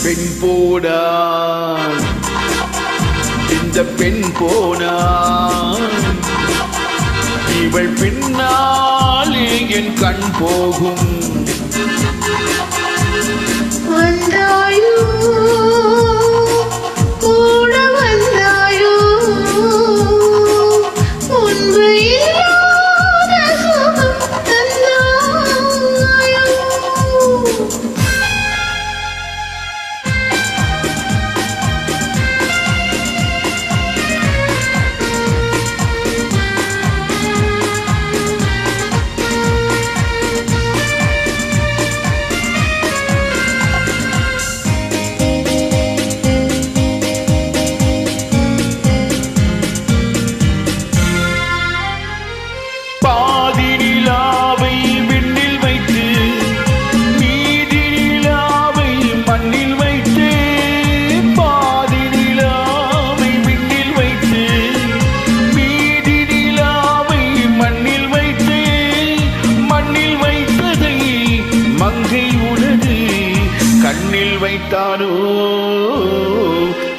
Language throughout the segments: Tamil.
பெண் போனா இந்த பெண் போனா இவள் பின்னாலே என் கண் போகும். வந்தாயோ கூட வந்தாயோ முன்பு இல்லாத சுகம் தந்தாயோ. கண்ணில் வைத்தானோ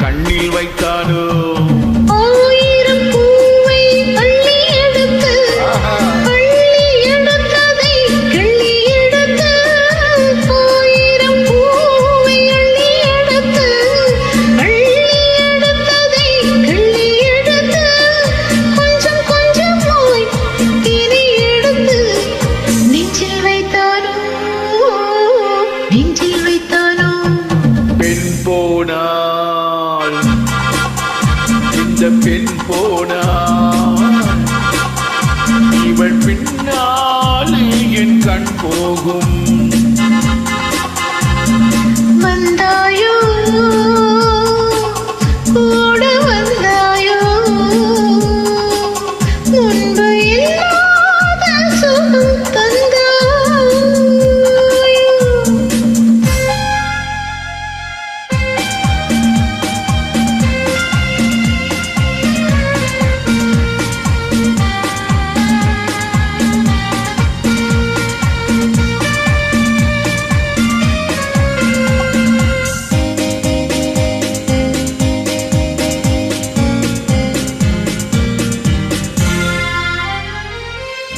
கண்ணில் வைத்தானோ ஆயிரம் பூவை அள்ளி எடுத்து அள்ளி எடுத்ததை கிள்ளி எடுத்து ஆயிரம் பூவை அள்ளி எடுத்து அள்ளி எடுத்ததை கிள்ளி எடுத்து கொஞ்சம் கொஞ்சமாய் திரி எடுத்து நெஞ்சில் வைத்தானோ நெஞ்சில் வைத்தானோ. பெண் போனாள் இந்த பெண் போனாள் இவள் பின்னாலே என் கண் போகும். வந்தாயோ கூட வந்தாயோ முன்பு இல்லாத சுகம் தந்தாயோ.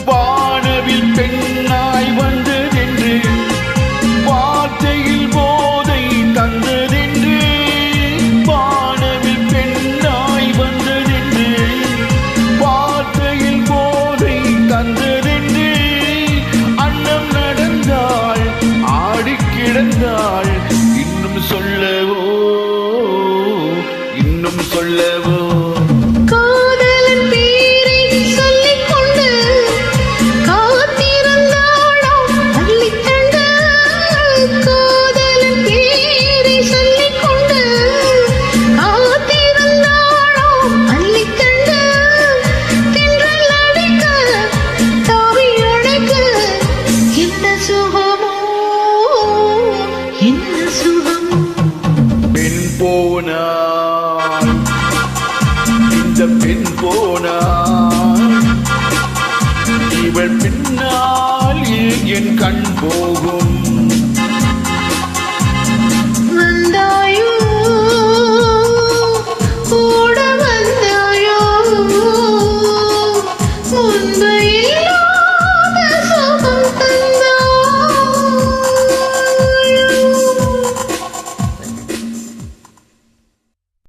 வானவில் பெண்ணாய் வந்ததென்று வார்த்தையில் போதை தந்ததென்று வானவில் பெண்ணாய் வந்ததென்று வார்த்தையில் போதை தந்ததென்று அன்னம் நடந்தாள் ஆடி கிடந்தாள் இன்னும் சொல்லவோ இன்னும் சொல்லவோ. காதலன் பேரை சொல்லிக் கொண்டு காத்திருந்தாளாம் அள்ளித்தண்டு. காதலன் பேரை சொல்லிக் கொண்டு காத்திருந்தாளாம் அள்ளித்தண்டு. தென்றல் அடிக்க தாவி அழைக்க என்ன சுகமோ என்ன சுகமோ. பெண் போனாள் இந்த பெண் போனாள் இவள் பின்னால் என் கண் போகும்.